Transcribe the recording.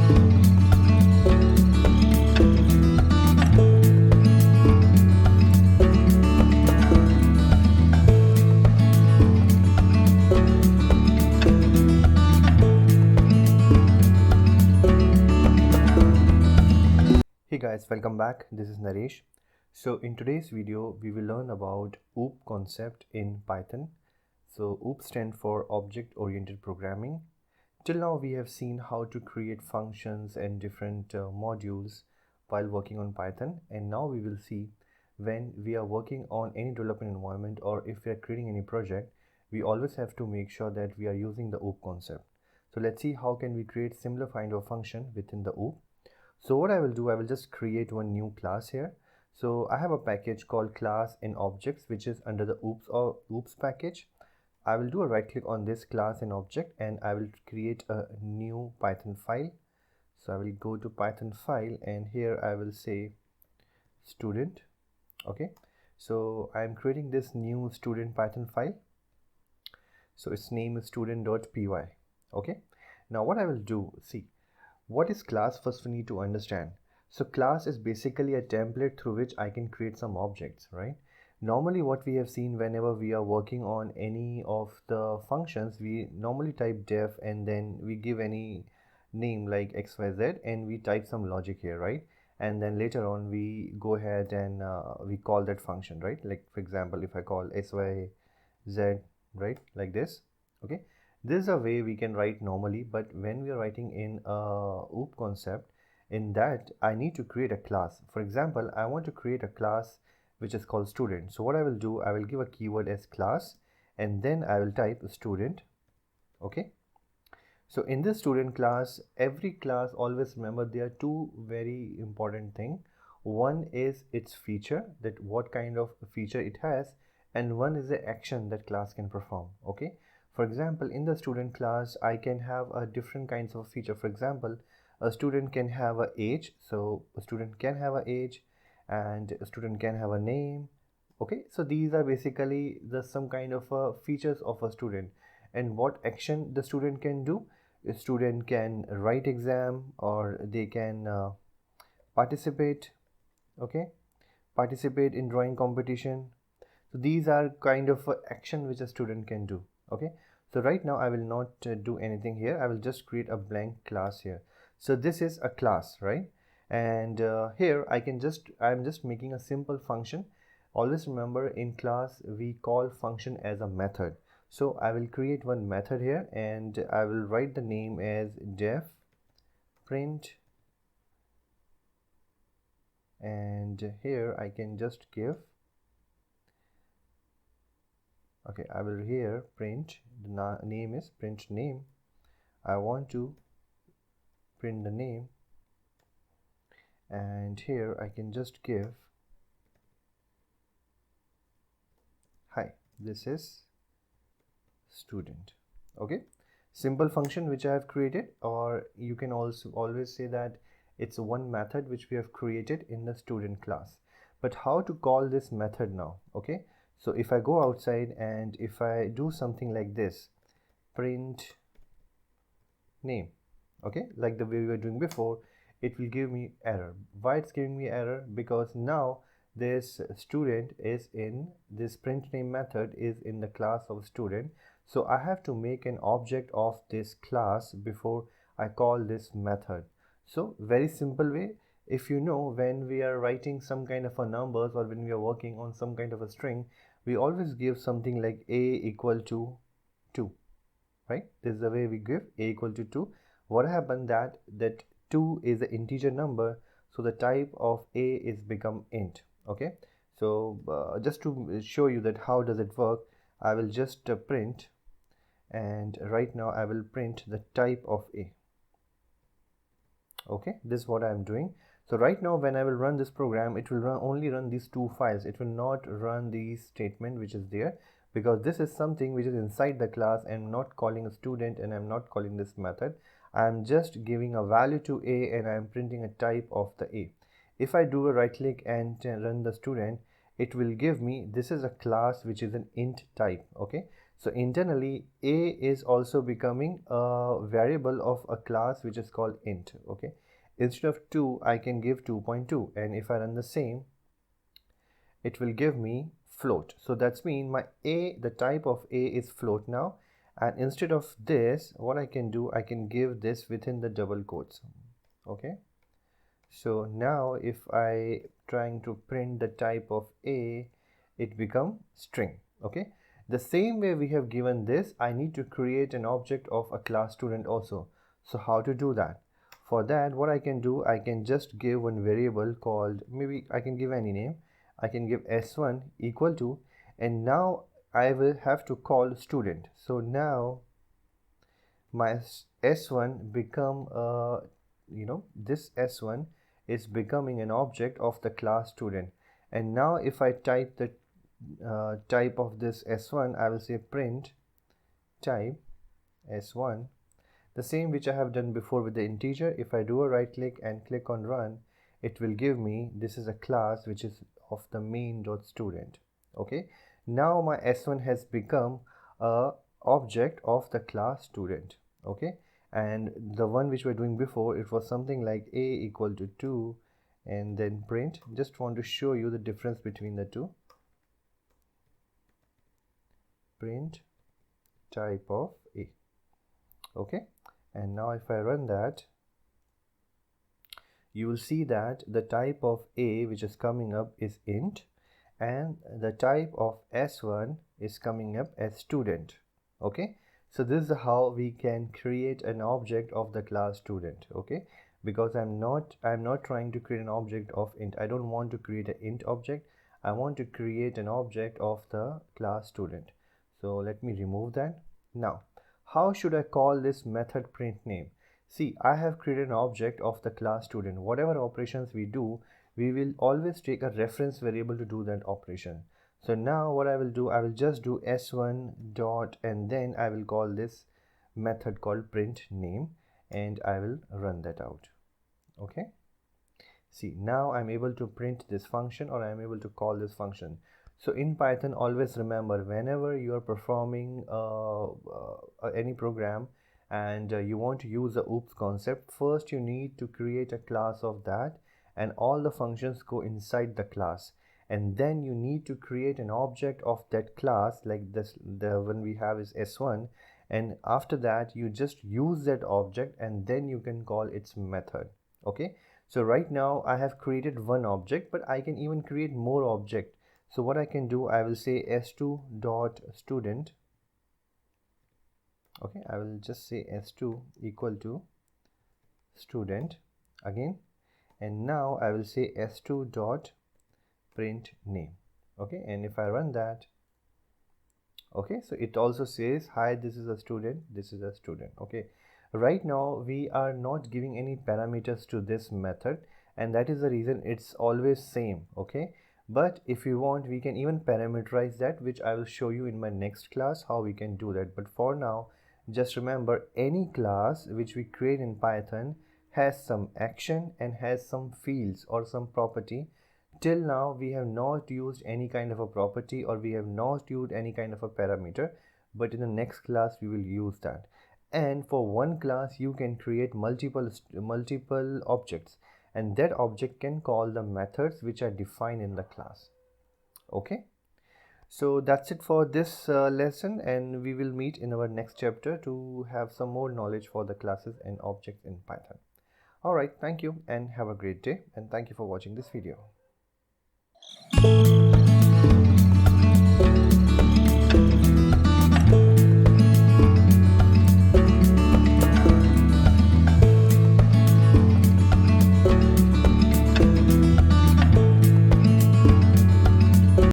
Hey guys, welcome back. This is Naresh. So in today's video, we will learn about OOP concept in Python. So OOP stands for Object Oriented Programming. Till now, we have seen how to create functions and different modules while working on Python. And now we will see when we are working on any development environment or if we are creating any project, we always have to make sure that we are using the OOP concept. So let's see how can we create similar kind of function within the OOP. So what I will do, I will just create one new class here. So I have a package called class and objects, which is under the oops package. I will do a right click on this class and object and I will create a new Python file. So I will go to Python file and here I will say student. Okay, so I am creating this new student Python file. So its name is student.py. Okay, now what I will do, see, what is class? First we need to understand. So class is basically a template through which I can create some objects, right? Normally what we have seen whenever we are working on any of the functions, we normally type def and then we give any name like xyz and we type some logic here, right? And then later on we go ahead and we call that function, right? Like for example, if I call syz, right, like this. Okay, this is a way we can write normally, but when we are writing in a OOP concept, in that I need to create a class. For example, I want to create a class which is called student. So what I will do, I will give a keyword as class and then I will type student. Okay, so in this student class, every class, always remember there are two very important things. One is its feature, that what kind of feature it has, and one is the action that class can perform. Okay, for example, in the student class I can have a different kinds of feature. For example, a student can have a age, so a student can have a age and a student can have a name. Okay, so these are basically the some kind of features of a student. And what action the student can do, a student can write exam or they can participate, okay, participate in drawing competition. So these are kind of action which a student can do. Okay, so right now I will not do anything here. I will just create a blank class here. So this is a class, right? And here I'm just making a simple function. Always remember, in class we call function as a method. So I will create one method here and I will write the name as def print, and here I can just give, okay, I will here print, the name is print name. I want to print the name and here I can just give hi, this is student. Okay, simple function which I have created, or you can also always say that it's one method which we have created in the student class. But how to call this method now? Okay, so if I go outside and if I do something like this, print name, okay, like the way we were doing before, it will give me error. Why it's giving me error? Because now this student is in this print name method is in the class of student. So I have to make an object of this class before I call this method. So very simple way, if you know, when we are writing some kind of a numbers or when we are working on some kind of a string, we always give something like a equal to 2, right? This is the way we give a equal to 2. What happened that 2 is an integer number, so the type of a is become int. Okay, so just to show you that how does it work, I will just print, and right now I will print the type of a. Okay, this is what I am doing. So right now when I will run this program, it will only run these two files. It will not run the statement which is there, because this is something which is inside the class and not calling a student, and I'm not calling this method. I'm just giving a value to a and I'm printing a type of the a. If I do a right click and run the student, it will give me, this is a class which is an int type. Okay, So internally, a is also becoming a variable of a class which is called int. Okay, instead of 2 I can give 2.2, and if I run the same, it will give me float. So that's mean my a, the type of a is float now, and instead of this, what I can do, I can give this within the double quotes. Okay, so now if I trying to print the type of a, it become string. Okay, the same way we have given this, I need to create an object of a class student also. So how to do that? For that, what I can do, I can just give one variable called, maybe I can give any name. I can give s1 equal to, and now I will have to call student. So now my s1 become this s1 is becoming an object of the class student. And now if I type the type of this s1, I will say print type s1, the same which I have done before with the integer. If I do a right click and click on run, it will give me, this is a class which is of the main.student. Okay, now my s1 has become a object of the class student. Okay, and the one which we're doing before, it was something like a equal to 2 and then print. Just want to show you the difference between the two. Print type of a. Okay, and now if I run that, you will see that the type of a which is coming up is int, and the type of s1 is coming up as student. Okay, so this is how we can create an object of the class student. Okay, because I'm not trying to create an object of int. I don't want to create an int object. I want to create an object of the class student. So let me remove that. Now how should I call this method print name? See, I have created an object of the class student. Whatever operations we do, we will always take a reference variable to do that operation. So now what I will do, I will just do s1 dot, and then I will call this method called print name, and I will run that out. Okay, see, now I'm able to print this function, or I'm able to call this function. So in Python, always remember, whenever you are performing any program and you want to use the oops concept, first you need to create a class of that, and all the functions go inside the class, and then you need to create an object of that class, like this, the one we have is s1, and after that you just use that object, and then you can call its method. Okay, so right now I have created one object, but I can even create more object. So what I can do, I will say s2 dot student. Okay, I will just say s2 equal to student again, and now I will say s2 dot print name. Okay, and if I run that, okay, so it also says, hi, this is a student, this is a student. Okay, right now we are not giving any parameters to this method, and that is the reason it's always same. Okay, but if you want, we can even parameterize that, which I will show you in my next class how we can do that. But for now, just remember, any class which we create in Python has some action and has some fields or some property. Till now we have not used any kind of a property, or we have not used any kind of a parameter, but in the next class we will use that. And for one class you can create multiple objects, and that object can call the methods which are defined in the class. Okay, so that's it for this lesson, and we will meet in our next chapter to have some more knowledge for the classes and objects in Python. All right, thank you and have a great day, and thank you for watching this video.